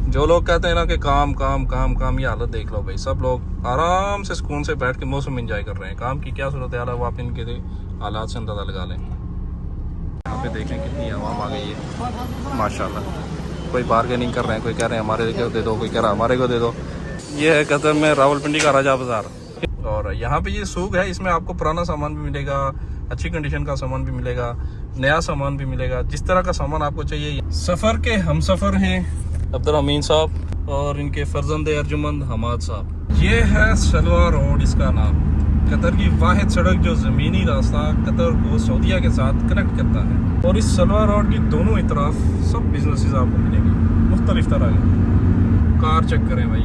जो लोग कहते हैं ना कि काम काम काम काम, ये हालत देख लो भाई। सब लोग आराम से सुकून से बैठ के मौसम एंजॉय कर रहे हैं। काम की क्या सूरत हाल है वो आप इनके हालात से अंदाज़ा लगा लें। यहाँ पे देखें कितनी आवाम आ गई है माशाल्लाह। कोई बार्गेनिंग कर रहे हैं, कोई कह रहे हैं हमारे को दे दो, कोई कह रहा है हमारे को दे दो। ये है कतर में रावलपिंडी का राजा बाज़ार। और यहाँ पे ये सूक है, इसमें आपको पुराना सामान भी मिलेगा, अच्छी कंडीशन का सामान भी मिलेगा, नया सामान भी मिलेगा, जिस तरह का सामान आपको चाहिए। सफ़र के हम सफ़र हैं अब्दुल अमीन साहब और इनके फर्जंद अर्जुमंद हमाद साहब। ये है सलवा रोड इसका नाम। कतर की वाहिद सड़क जो ज़मीनी रास्ता कतर को सऊदीया के साथ कनेक्ट करता है। और इस सलवा रोड की दोनों ही तरफ सब बिजनेसेस आपको मिलेंगे मुख्तलिफ तरह के। कार चेक करें भाई,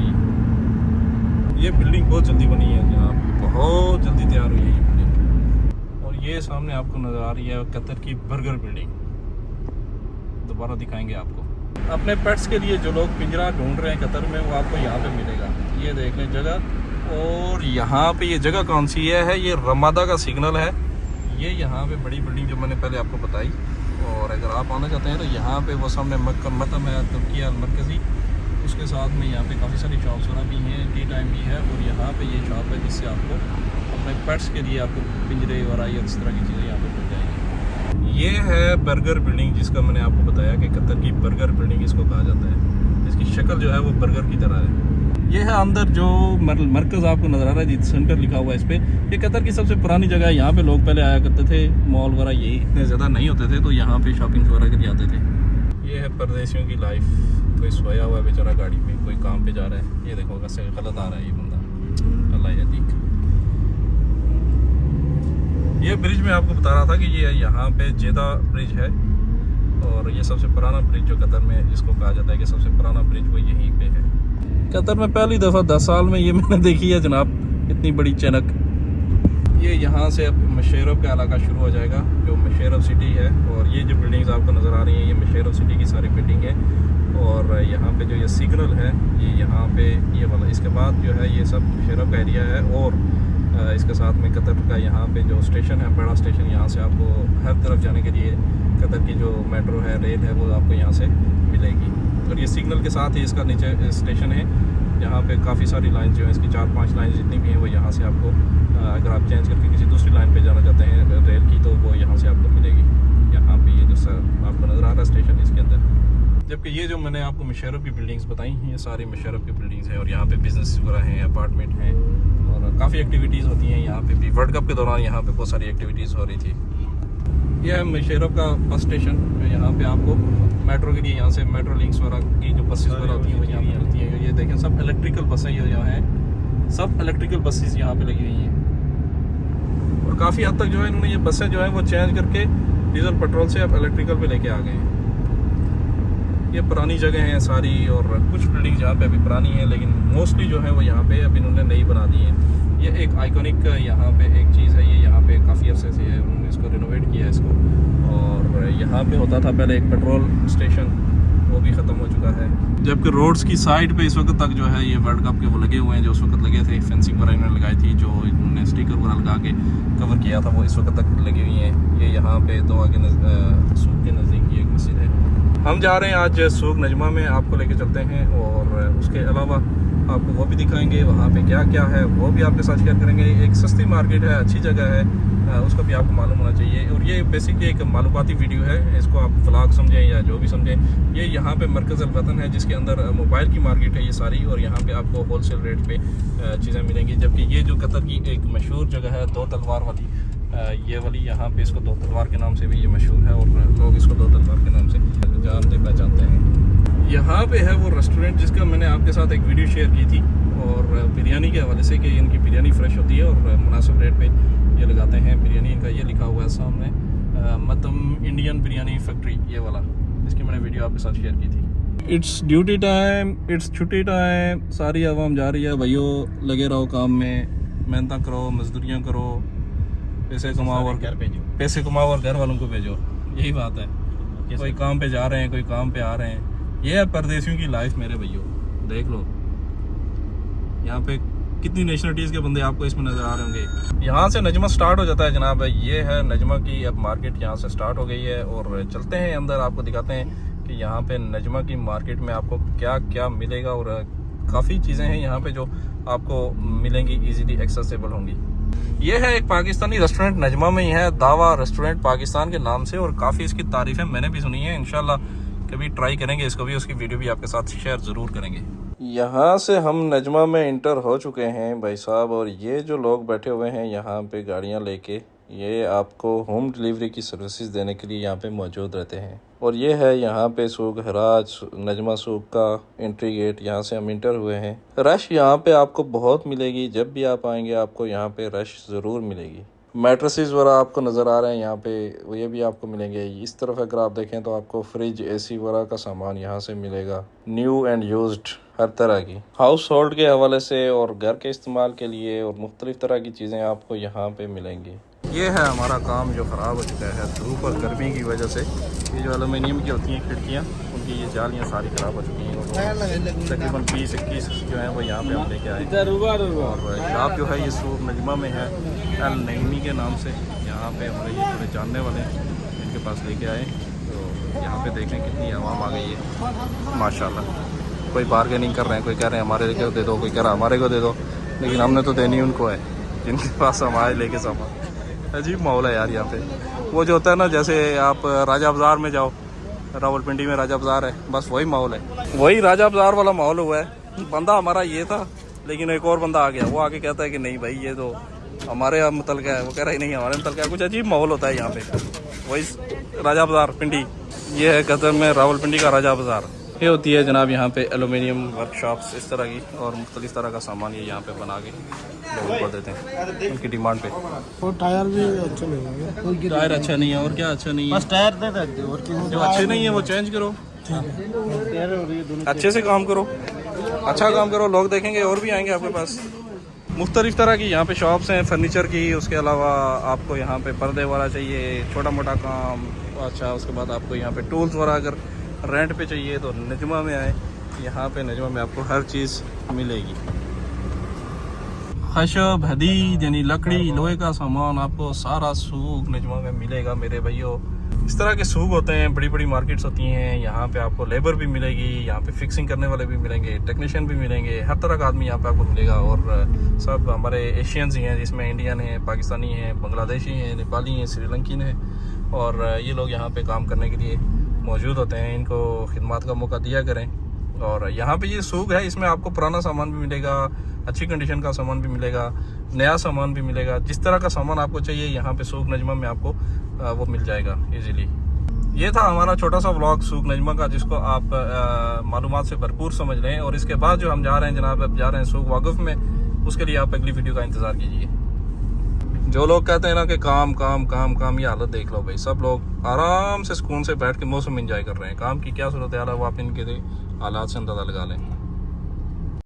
ये बिल्डिंग बहुत जल्दी बनी है जनाब, बहुत जल्दी तैयार हुई है ये बिल्डिंग। और ये सामने आपको नज़र आ रही है कतर की बर्गर बिल्डिंग, दोबारा दिखाएंगे आपको। अपने पेट्स के लिए जो लोग पिंजरा ढूंढ रहे हैं कतर में, वो आपको यहाँ पे मिलेगा। ये देख लें जगह। और यहाँ पे ये जगह कौन सी है? ये रमादा का सिग्नल है। ये यहाँ पे बड़ी बिल्डिंग जो मैंने पहले आपको बताई। और अगर आप आना चाहते हैं तो यहाँ पे वो सामने मतम है, तुर्किया मरकज़ी, उसके साथ में यहाँ पे काफ़ी सारी शॉप्स वगैरह भी हैं, टी टाइम भी है। और यहाँ पे ये शॉप है जिससे आपको अपने पेट्स के लिए आपको पिंजरे वगैरह इस तरह की चीज़ें यहाँ पे मिल जाएंगी। ये है बर्गर बिल्डिंग जिसका मैंने आपको बताया कि कतर की बर्गर बिल्डिंग इसको कहा जाता है। इसकी शक्ल जो है वो बर्गर की तरह है। ये है अंदर जो मरकज़ आपको नज़र आ रहा है, जिस सेंटर लिखा हुआ है इस पर। ये कतर की सबसे पुरानी जगह है। यहाँ पे लोग पहले आया करते थे, मॉल वगैरह यही इतने ज़्यादा नहीं होते थे, तो यहाँ पे शॉपिंग वगैरह के लिए आते थे। ये है परदेशियों की लाइफ। कोई सोया हुआ है बेचारा गाड़ी में, कोई काम पे जा रहा है। ये देखो कैसे गलत आ रहा है ये बंदा, अल्लाह यदीक। ये ब्रिज में आपको बता रहा था कि ये यहाँ पे जेदा ब्रिज है। और ये सबसे पुराना ब्रिज जो कतर में जिसको कहा जाता है कि सबसे पुराना ब्रिज वो यहीं पे है। कतर में पहली दफ़ा 10 साल में ये मैंने देखी है जनाब, इतनी बड़ी चनक। ये यहाँ से अब मशेरब का इलाका शुरू हो जाएगा जो मशेरब सिटी है। और ये जो बिल्डिंग्स आपको नज़र आ रही हैं ये मशेरब सिटी की सारी बिल्डिंग है। और यहाँ पे जो ये सिग्नल है ये यहाँ पे ये वाला, इसके बाद जो है ये सब मशेरब का एरिया है। और इसके साथ में कतर का यहाँ पे जो स्टेशन है, बड़ा स्टेशन, यहाँ से आपको हर तरफ जाने के लिए कतर की जो मेट्रो है, रेल है, वो आपको यहाँ से मिलेगी। और ये सिग्नल के साथ ही इसका नीचे स्टेशन है जहाँ पे काफ़ी सारी लाइन जो है, इसकी 4-5 लाइन जितनी भी हैं वो यहाँ से आपको, अगर आप चेंज करके किसी दूसरी लाइन पे जाना चाहते हैं रेल की, तो वो यहाँ से आपको मिलेगी। यहाँ पे ये जो आपको नज़र आ रहा है स्टेशन, इसके अंदर। जबकि ये जो मैंने आपको मशेरब की बिल्डिंग्स बताई ये सारी मशेरब की बिल्डिंग्स हैं। और यहाँ पे बिजनेस वगैरह हैं, अपार्टमेंट हैं और काफ़ी एक्टिविटीज़ होती हैं। यहाँ पे भी वर्ल्ड कप के दौरान यहाँ पे बहुत सारी एक्टिविटीज़ हो रही थी। यह है मशेरब का बस स्टेशन। यहाँ पे आपको मेट्रो के लिए यहाँ से मेट्रो लिंक्स वगैरह की जो बसेस वगैरह होती हैं वो यहाँ पे मिलती हैं। ये देखें सब इलेक्ट्रिकल बसें ये यहाँ हैं, सब इलेक्ट्रिकल बसेस यहाँ पे लगी हुई हैं। और काफ़ी हद तक जो है इन्होंने ये बसें जो है वो चेंज करके डीजल पेट्रोल से अब इलेक्ट्रिकल पे लेके आ गए हैं। ये पुरानी जगह हैं सारी। और कुछ बिल्डिंग जहाँ पे अभी पुरानी है, लेकिन मोस्टली जो है वो यहाँ पे अब इन्होंने नई बना दी है। ये एक आइकॉनिक यहाँ पे एक चीज़ है, ये यहाँ पे काफ़ी अरसे से है, उन्होंने इसको रिनोवेट किया है इसको। और यहाँ पे होता था पहले एक पेट्रोल स्टेशन, वो भी ख़त्म हो चुका है। जबकि रोड्स की साइड पे इस वक्त तक जो है ये वर्ल्ड कप के वो लगे हुए हैं जो उस वक्त लगे थे। फेंसिंग वगैरह इन्होंने लगाई थी, जो इन्होंने स्टिकर वगैरह लगा के कवर किया था, वो इस वक्त तक लगी हुई हैं। ये यहाँ पे तो आगे सूक के नज़दीक की एक मस्जिद है। हम जा रहे हैं आज सूक नजमा में, आपको लेके चलते हैं। और उसके अलावा आपको वो भी दिखाएंगे वहाँ पे क्या क्या है, वो भी आपके साथ शेयर करेंगे। एक सस्ती मार्केट है, अच्छी जगह है, उसका भी आपको मालूम होना चाहिए। और ये बेसिकली एक मालूमाती वीडियो है, इसको आप व्लॉग समझें या जो भी समझें। ये यहाँ पे मरकज़ अल वतन है जिसके अंदर मोबाइल की मार्केट है ये सारी। और यहाँ पे आपको होलसेल रेट पे चीज़ें मिलेंगी। जबकि ये जो कतर की एक मशहूर जगह है दो तलवार वाली, ये वाली, यहाँ पे इसको दो तलवार के नाम से भी ये मशहूर है। और लोग इसको दो तलवार के नाम से जानते पहचानते हैं। यहाँ पे है वो रेस्टोरेंट जिसका मैंने आपके साथ एक वीडियो शेयर की थी। और बिरयानी के हवाले से कि इनकी बिरयानी फ्रेश होती है और मुनासिब रेट पे ये लगाते हैं। बिरयानी इनका ये लिखा हुआ है सामने, मतम इंडियन बिरयानी फैक्ट्री, ये वाला, जिसकी मैंने वीडियो आपके साथ शेयर की थी। इट्स ड्यूटी टाइम, इट्स छुट्टी टाइम, सारी आवाम जा रही है। भाइयों लगे रहो काम में, मेहनत करो, मजदूरियाँ करो, पैसे कमाओ और घर भेजो, पैसे कमाओ और घर वालों को भेजो, यही बात है। कोई काम पे जा रहे हैं, कोई काम पे आ रहे हैं। ये है परदेशियों की लाइफ मेरे भाइयों, देख लो यहाँ पे कितनी नेशनलिटीज़ के बंदे आपको इसमें नज़र आ रहे होंगे। यहाँ से नजमा स्टार्ट हो जाता है जनाब। ये है नजमा की अब मार्केट यहाँ से स्टार्ट हो गई है। और चलते हैं अंदर, आपको दिखाते हैं कि यहाँ पे नजमा की मार्केट में आपको क्या क्या मिलेगा, और काफ़ी चीज़ें हैं यहाँ पे जो आपको मिलेंगी, इजीली एक्सेसिबल होंगी। ये है एक पाकिस्तानी रेस्टोरेंट, नजमा में ही है, दावा रेस्टोरेंट पाकिस्तान के नाम से, और काफ़ी इसकी तारीफ़ें मैंने भी सुनी है। इंशाल्लाह कभी ट्राई करेंगे इसको भी, उसकी वीडियो भी आपके साथ शेयर ज़रूर करेंगे। यहाँ से हम नजमा में इंटर हो चुके हैं भाई साहब, और ये जो लोग बैठे हुए हैं यहाँ पे गाड़ियाँ लेके, ये आपको होम डिलीवरी की सर्विसेज देने के लिए यहाँ पे मौजूद रहते हैं। और ये है यहाँ पे सूक हराज, नजमा सूक का एंट्री गेट, यहाँ से हम इंटर हुए हैं। रश यहाँ पे आपको बहुत मिलेगी, जब भी आप आएंगे आपको यहाँ पे रश ज़रूर मिलेगी। मैट्रेसेस वगैरह आपको नज़र आ रहे हैं यहाँ पे, ये भी आपको मिलेंगे। इस तरफ अगर आप देखें तो आपको फ्रिज, एसी वगैरह का सामान यहाँ से मिलेगा, न्यू एंड यूज्ड हर तरह की। हाउस होल्ड के हवाले से और घर के इस्तेमाल के लिए और मुख्तलिफ तरह की चीज़ें आपको यहाँ पे मिलेंगी। ये है हमारा काम जो ख़राब हो चुका है धूप और गर्मी की वजह से। ये जो एलुमिनियम की होती हैं खिड़कियाँ, उनकी ये जालियाँ सारी ख़राब हो चुकी हैं, और तकरीबन 20-21 जो हैं वो यहाँ पे हम लेके आए। और शॉप जो है ये सूक नजमा में है, अल नईमी के नाम से। यहाँ पे हमारे ये थोड़े जानने वाले हैं, इनके पास लेके आए। तो यहाँ पे देखें कितनी आवाम आ गई है माशाल्लाह। कोई बार्गेनिंग कर रहे हैं, कोई कह रहे हैं हमारे को दे दो, कोई कह रहा है हमारे को दे दो, लेकिन हमने तो देनी उनको है जिनके पास हम आए लेके सामान। अजीब माहौल है यार यहाँ पे। वो जो होता है ना, जैसे आप राजा बाज़ार में जाओ, रावलपिंडी में राजा बाज़ार है, बस वही माहौल है, वही राजा बाज़ार वाला माहौल हुआ है। बंदा हमारा ये था, लेकिन एक और बंदा आ गया, वो आके कहता है कि नहीं भाई ये तो हमारे मुतलका है, वो कह रहा है नहीं हमारे मुतलका है। कुछ अजीब माहौल होता है यहाँ पे, वही राजा बाज़ार पिंडी। ये है कतर में रावलपिंडी का राजा बाज़ार। ये होती है जनाब यहाँ पे एलुमिनियम वर्कशॉप्स इस तरह की, और मुख्तलिफ तरह का सामान ये यहाँ पे बना के लोगों को देते हैं उनकी डिमांड पे। और टायर भी अच्छे नहीं है, टायर अच्छा नहीं है, और क्या अच्छा नहीं है, बस टायर दे देते और जो अच्छे नहीं है वो चेंज करो, अच्छे से काम करो, अच्छा काम करो, लोग देखेंगे और भी आएंगे आपके पास। मुख्तलिफ तरह की यहाँ पे शॉप्स हैं फर्नीचर की, उसके अलावा आपको यहाँ पे पर्दे वाला चाहिए, छोटा मोटा काम, अच्छा उसके बाद आपको यहाँ पे टूल्स वाला अगर रेंट पे चाहिए तो नजमा में आए। यहाँ पे नजमा में आपको हर चीज़ मिलेगी, खशब, हदीद यानी लकड़ी, लोहे का सामान, आपको सारा सूक नजमा में मिलेगा मेरे भाइयों। इस तरह के सूक होते हैं, बड़ी बड़ी मार्केट्स होती हैं। यहाँ पे आपको लेबर भी मिलेगी, यहाँ पे फिक्सिंग करने वाले भी मिलेंगे, टेक्नीशियन भी मिलेंगे, हर तरह का आदमी यहाँ पे आपको मिलेगा। और सब हमारे एशियंस ही हैं, जिसमें इंडियन हैं, पाकिस्तानी हैं, बांग्लादेशी हैं, नेपाली हैं, श्रीलंकन हैं, और ये लोग यहाँ पे काम करने के लिए मौजूद होते हैं। इनको खिदमत का मौका दिया करें। और यहाँ पे ये सूक है, इसमें आपको पुराना सामान भी मिलेगा, अच्छी कंडीशन का सामान भी मिलेगा, नया सामान भी मिलेगा। जिस तरह का सामान आपको चाहिए यहाँ पे सूक नजमा में आपको वो मिल जाएगा इजीली। ये था हमारा छोटा सा व्लॉग सूक नजमा का, जिसको आप मालूमात से भरपूर समझ लें। और इसके बाद जो हम जा रहे हैं जनाब, अब जा रहे हैं सूक वाक़िफ़ में, उसके लिए आप अगली वीडियो का इंतज़ार कीजिए। जो लोग कहते हैं ना कि काम काम काम काम, ये हालत देख लो भाई, सब लोग आराम से सुकून से बैठ के मौसम एंजॉय कर रहे हैं। काम की क्या सूरत हाल है वो आप इनके हालात से अंदाज़ा लगा लें।